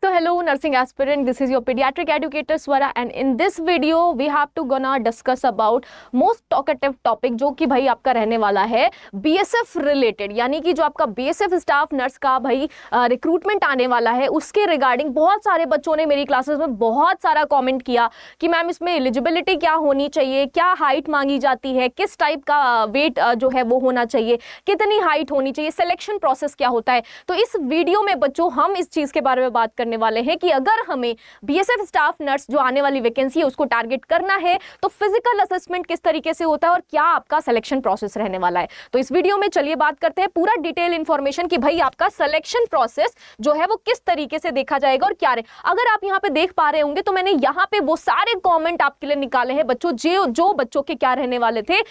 So hello nursing aspirant, this is your pediatric educator Swara and in this video we have to gonna discuss about most talkative topic जो कि भाई आपका रहने वाला है BSF related, यानी कि जो आपका BSF स्टाफ नर्स का भाई रिक्रूटमेंट आने वाला है उसके रिगार्डिंग बहुत सारे बच्चों ने मेरी क्लासेस में बहुत सारा कमेंट किया कि मैम इसमें एलिजिबिलिटी क्या होनी चाहिए, क्या हाइट मांगी जाती है, किस टाइप का वेट जो है वो होना चाहिए, कितनी हाइट होनी चाहिए, सिलेक्शन प्रोसेस क्या होता है। तो इस वीडियो में बच्चों हम इस चीज़ के बारे में बात करने वाले हैं कि अगर हमें बीएसएफ स्टाफ नर्स जो आने वाली वैकेंसी है उसको टारगेट करना है तो फिजिकल असेसमेंट किस तरीके से होता है और क्या आपका सिलेक्शन प्रोसेस रहने वाला है। तो इस वीडियो में चलिए बात करते हैं पूरा डिटेल इंफॉर्मेशन कि भाई आपका सिलेक्शन प्रोसेस जो है वो किस तरीके से देखा जाएगा और क्या रहे। अगर आप यहाँ पे देख पा रहे होंगे तो मैंने यहाँ पे वो सारे कॉमेंट आपके लिए निकाले हैं बच्चों जो बच्चों के क्या रहने वाले थे,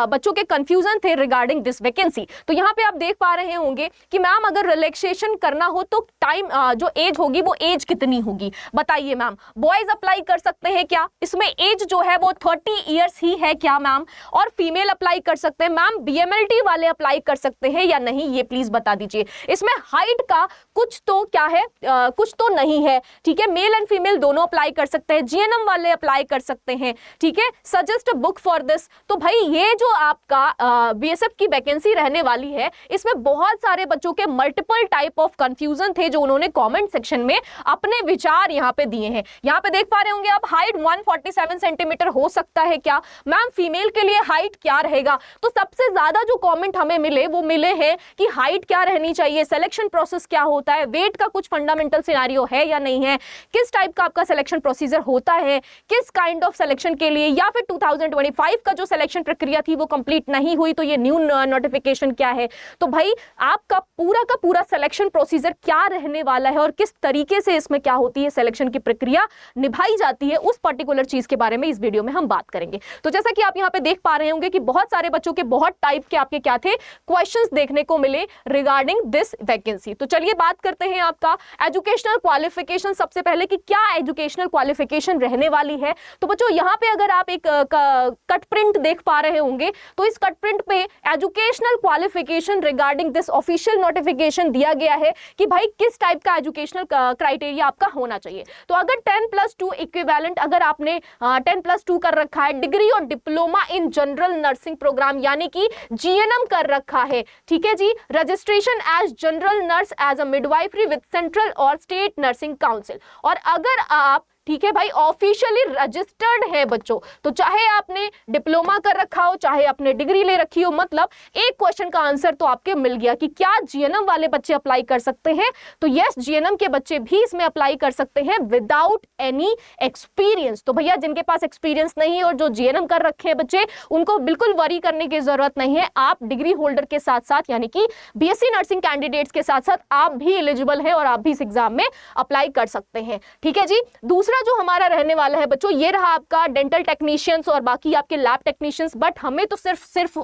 बच्चों के कंफ्यूजन थे रिगार्डिंग दिस वैकेंसी। तो यहाँ पे आप देख पा रहे होंगे कि मैम अगर रिलैक्सेशन करना हो तो टाइम जो एज होगी वो एज कितनी होगी, बताइए मैम। बॉयज अप्लाई कर सकते हैं क्या, इसमें एज जो है वो 30 इयर्स ही है क्या मैम, और फीमेल अप्लाई कर सकते हैं मैम, बीएमएलटी वाले अप्लाई कर सकते हैं या नहीं, ये प्लीज बता दीजिए। इसमें हाइट का कुछ तो क्या है, कुछ तो नहीं है, ठीक है। मेल एंड फीमेल दोनों अप्लाई कर सकते हैं, जीएनएम वाले अप्लाई कर सकते हैं, ठीक है। Suggest book for this. तो भाई ये जो आपका बीएसएफ की वैकेंसी रहने वाली है इसमें बहुत सारे बच्चों के मल्टीपल टाइप ऑफ कंफ्यूजन थे जो उन्होंने कमेंट सेक्शन में अपने विचार यहाँ पे दिए हैं। यहाँ पे देख पा रहे होंगे आप, हाइट 147 सेंटीमीटर हो सकता है क्या मैम, फीमेल के लिए हाइट क्या रहेगा। तो सबसे ज्यादा जो कमेंट हमें मिले वो मिले हैं कि हाइट क्या रहनी चाहिए, सिलेक्शन प्रोसेस क्या होता है, वेट का कुछ फंडामेंटल सिनेरियो है या नहीं है, किस टाइप का आपका सिलेक्शन प्रोसीजर होता है, किस काइंड ऑफ सिलेक्शन के लिए, या फिर 2025 का जो सिलेक्शन प्रक्रिया थी वो कंप्लीट नहीं हुई तो ये न्यू नोटिफिकेशन क्या है। तो भाई आपका पूरा का पूरा सिलेक्शन प्रोसीजर क्या रहने वाला है और किस तरीके से इसमें क्या होती है सिलेक्शन की प्रक्रिया निभाई जाती है, उस पर्टिकुलर चीज के बारे में इस वीडियो में हम बात करेंगे। तो जैसा कि आप यहाँ पे देख पा रहे होंगे कि बहुत सारे बच्चों के बहुत टाइप के आपके क्या थे क्वेश्चंस देखने को मिले रिगार्डिंग दिस वैकेंसी। तो चलिए बात करते हैं आपका एजुकेशनल क्वालिफिकेशन सबसे पहले कि क्या एजुकेशनल क्वालिफिकेशन रहने वाली है। तो बच्चों यहाँ पे अगर आप एक कट प्रिंट देख पा रहे होंगे तो इस कट प्रिंट पे educational qualification regarding this official notification दिया गया है कि भाई किस टाइप का एजुकेशनल क्राइटेरिया आपका होना चाहिए। तो अगर 10+2 इक्विवेलेंट, अगर आपने 10+2 कर रखा है, डिग्री और diploma in general nursing programme यानी कि जीएनएम कर रखा है, ठीक है जी, registration as general nurse as a midwifery with central और स्टेट नर्सिंग काउंसिल, और अगर आप ठीक है भाई ऑफिशियली रजिस्टर्ड है बच्चों, तो चाहे आपने डिप्लोमा कर रखा हो चाहे आपने डिग्री ले रखी हो, मतलब एक क्वेश्चन का आंसर तो आपके मिल गया कि क्या जीएनएम वाले बच्चे अप्लाई कर सकते हैं। तो यस, जीएनएम के बच्चे भी इसमें अप्लाई कर सकते हैं विदाउट एनी एक्सपीरियंस। तो भैया जिनके पास एक्सपीरियंस नहीं है और जो जीएनएम कर रखे हैं बच्चे, उनको बिल्कुल वरी करने की जरूरत नहीं है। आप डिग्री होल्डर के साथ साथ यानी कि बीएससी नर्सिंग कैंडिडेट्स के साथ साथ आप भी एलिजिबल हैं और आप भी इस एग्जाम में अप्लाई कर सकते हैं, ठीक है जी। दूसरा जो हमारा रहने वाला है बच्चों ये रहा आपका डेंटल टेक्नीशियंस और बाकी आपके लैब टेक्नीशियंस, बट हमें तो सिर्फ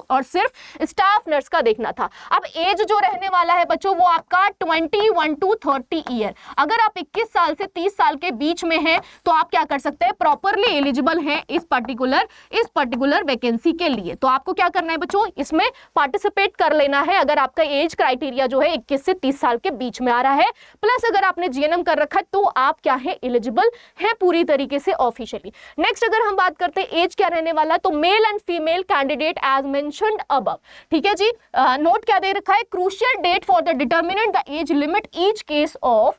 स्टाफ नर्स का देखना था। अब एज जो रहने वाला है बच्चों वो आपका 21 to 30 ईयर। अगर आप 21 साल से 30 साल के बीच में हैं तो आप क्या कर सकते हैं, प्रॉपरली एलिजिबल हैं इस पर्टिकुलर वैकेंसी के लिए। तो आपको क्या करना है बच्चों, इसमें पार्टिसिपेट कर लेना है अगर आपका एज क्राइटेरिया जो है 21 से 30 साल के बीच में आ रहा है, प्लस अगर आपने जीएनएम कर रखा है तो आप क्या है, एलिजिबल है पूरी तरीके से ऑफिशियली। नेक्स्ट अगर हम बात करते हैं एज क्या रहने वाला, तो male and female candidate as mentioned above, ठीक है जी। नोट क्या दे रखा है, crucial date for the determinant the age limit each case of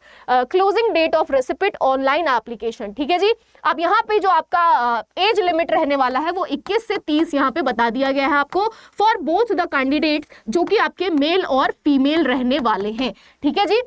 closing date of receipt online application, ठीक है जी। अब यहाँ पे जो आपका एज लिमिट रहने वाला है वो 21 से 30 यहाँ पे बता दिया गया है आपको फॉर बोथ द कैंडिडेट्स जो कि आपके मेल और फीमेल रहने वाले हैं, ठीक है जी।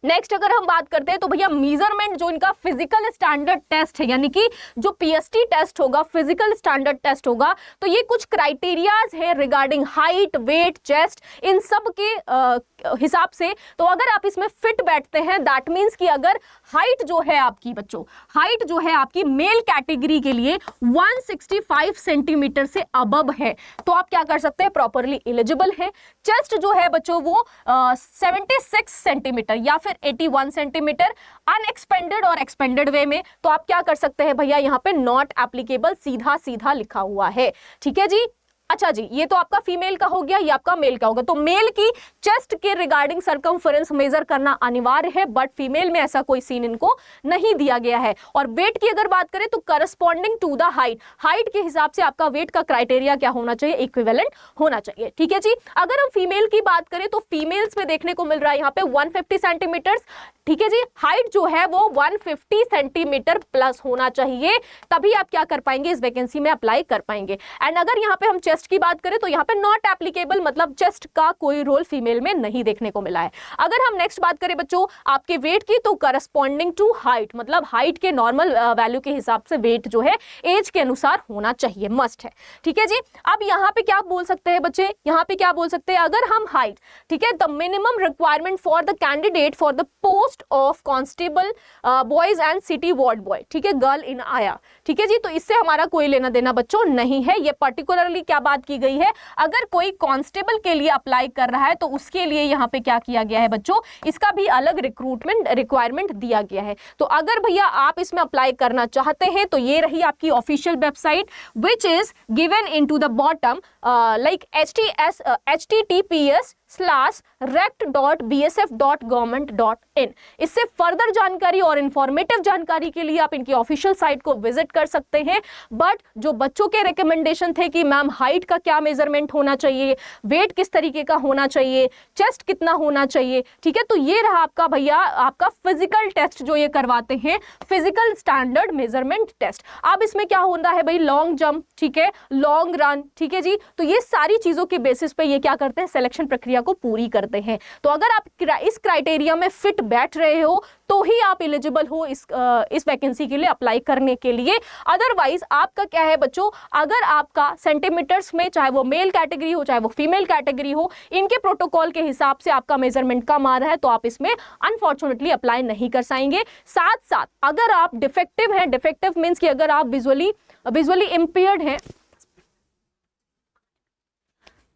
नेक्स्ट अगर हम बात करते हैं तो भैया मेजरमेंट जो इनका फिजिकल स्टैंडर्ड टेस्ट है यानी कि जो पीएसटी टेस्ट होगा, फिजिकल स्टैंडर्ड टेस्ट होगा, तो ये कुछ क्राइटेरियाज है रिगार्डिंग हाइट, वेट, चेस्ट, इन सब के हिसाब से। तो अगर आप इसमें फिट बैठते हैं दैट मीन्स कि अगर हाइट जो है आपकी बच्चों, हाइट जो है आपकी मेल कैटेगरी के लिए 165 सेंटीमीटर से अबव है तो आप क्या कर सकते हैं, प्रॉपरली एलिजिबल है। चेस्ट जो है बच्चों वो 76 सेंटीमीटर या फिर 81 सेंटीमीटर अनएक्सपेंडेड और एक्सपेंडेड वे में, तो आप क्या कर सकते हैं भैया, यहाँ पे नॉट एप्लीकेबल सीधा सीधा लिखा हुआ है, ठीक है जी। अच्छा जी, ये तो आपका फीमेल का हो गया, ये आपका मेल का होगा। तो मेल की चेस्ट के रिगार्डिंग सर्कमफेरेंस मेजर करना अनिवार्य है, बट फीमेल में ऐसा कोई सीन इनको नहीं दिया गया है। और वेट की अगर बात करें तो corresponding to the height, height के हिसाब से आपका वेट का क्राइटेरिया क्या होना चाहिए, इक्विवेलेंट होना चाहिए। ठीक है जी। अगर हम फीमेल की बात करें तो फीमेल्स में देखने को मिल रहा है यहाँ पे 150 सेंटीमीटर। ठीक है जी, हाइट जो है वो 150 सेंटीमीटर प्लस होना चाहिए, तभी आप क्या कर पाएंगे, इस वैकेंसी में अप्लाई कर पाएंगे। एंड अगर यहाँ पे हम चेस्ट की बात करें तो यहाँ पे नॉट एप्लीकेबल, मतलब चेस्ट का कोई रोल फीमेल में नहीं देखने को मिला है। अगर हम नेक्स्ट बात करें बच्चों आपके वेट की, तो करस्पॉन्डिंग टू हाइट, मतलब हाइट के नॉर्मल वैल्यू के हिसाब से वेट जो है एज के अनुसार होना चाहिए, मस्ट है। ठीक है जी। अब यहाँ पे क्या बोल सकते हैं बच्चे, यहाँ पे क्या बोल सकते हैं, अगर हम हाइट, ठीक है, the minimum requirement for the candidate for the post of constable boys and city ward boy, ठीक है, गर्ल इन आया। ठीक है जी। तो इससे हमारा कोई लेना देना बच्चों नहीं है। ये पर्टिकुलरली क्या बात की गई है, अगर कोई कांस्टेबल के लिए अप्लाई कर रहा है तो उसके लिए यहाँ पे क्या किया गया है बच्चों, इसका भी अलग रिक्रूटमेंट रिक्वायरमेंट दिया गया है। तो अगर भैया आप इसमें अप्लाई करना चाहते हैं तो ये रही आपकी official website, which is given into the bottom, like https:/rect.bsf.government.in। इससे फर्दर जानकारी और इंफॉर्मेटिव जानकारी के लिए आप इनकी ऑफिशियल साइट को विजिट कर सकते हैं। बट जो बच्चों के रिकमेंडेशन थे कि मैम हाइट का क्या मेजरमेंट होना चाहिए, वेट किस तरीके का होना चाहिए, चेस्ट कितना होना चाहिए, ठीक है, तो ये रहा आपका भैया आपका फिजिकल टेस्ट जो ये करवाते हैं, फिजिकल स्टैंडर्ड मेजरमेंट टेस्ट। अब इसमें क्या होता है भाई, लॉन्ग जंप, ठीक है, लॉन्ग रन, ठीक है जी। तो ये सारी चीजों के बेसिस पे ये क्या करते हैं, सिलेक्शन प्रक्रिया को पूरी करते हैं। तो अगर आप इस क्राइटेरिया में फिट बैठ रहे हो तो ही आप एलिजिबल हो इस वैकेंसी के लिए अप्लाई करने के लिए। अदरवाइज आपका क्या है बच्चों, अगर आपका सेंटीमीटर्स में, चाहे वो मेल कैटेगरी हो चाहे वो फीमेल कैटेगरी हो, इनके प्रोटोकॉल के हिसाब से आपका मेजरमेंट कम आ रहा है तो आप इसमें अनफॉर्चुनेटली अप्लाई नहीं कर पाएंगे। साथ साथ अगर आप डिफेक्टिव हैं, डिफेक्टिव मीन्स कि अगर आप विजुअली इंपेयर्ड हैं,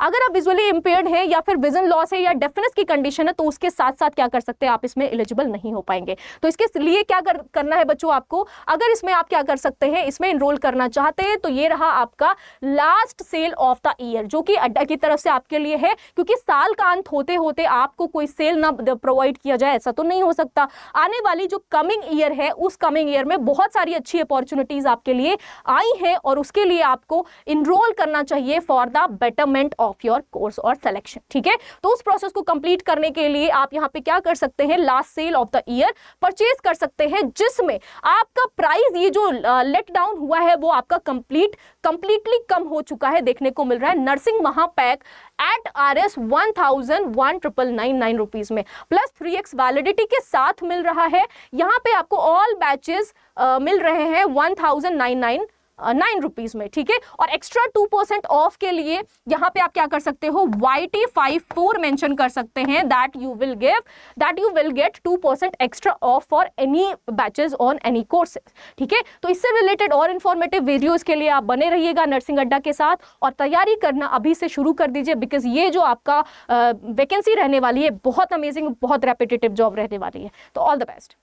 अगर आप विजुअली इंपेयर्ड हैं या फिर विजन लॉस है या डेफनेस की कंडीशन है तो उसके साथ साथ क्या कर सकते हैं, आप इसमें एलिजिबल नहीं हो पाएंगे। तो इसके लिए क्या करना है बच्चों आपको, अगर इसमें आप क्या कर सकते हैं, इसमें इनरोल करना चाहते हैं तो ये रहा आपका last sale of the year, जो कि अड्डा की तरफ से आपके लिए है, क्योंकि साल का अंत होते होते आपको कोई सेल ना प्रोवाइड किया जाए ऐसा तो नहीं हो सकता। आने वाली जो कमिंग ईयर है उस कमिंग ईयर में बहुत सारी अच्छी अपॉर्चुनिटीज आपके लिए आई हैं और उसके लिए आपको इनरोल करना चाहिए for the betterment of your course और सिलेक्शन। ठीक है, तो उस प्रोसेस को कंप्लीट करने के लिए आप यहां पे क्या कर सकते हैं, last sale of the year purchase कर सकते हैं, जिसमें आपका प्राइस ये जो लेट डाउन हुआ है वो आपका कंप्लीटली कम हो चुका है, देखने को मिल रहा है। नर्सिंग महापैक एट RS 1,999 रुपीज में प्लस 3x वैलिडिटी के साथ मिल रहा है। यहां पे आपको ऑल बैचेस मिल रहे हैं 1,999 रुपीज में। ठीक है, और एक्स्ट्रा 2% ऑफ के लिए यहां पे आप क्या कर सकते हो, YT54 मेंशन कर सकते हैं, that you will get 2% extra off for any batches on any courses. ठीक है, तो इससे रिलेटेड और इंफॉर्मेटिव वीडियोस के लिए आप बने रहिएगा नर्सिंग अड्डा के साथ और तैयारी करना अभी से शुरू कर दीजिए, बिकॉज ये जो आपका वैकेंसी रहने वाली है बहुत अमेजिंग, बहुत रेपिटेटिव जॉब रहने वाली है। तो ऑल द बेस्ट।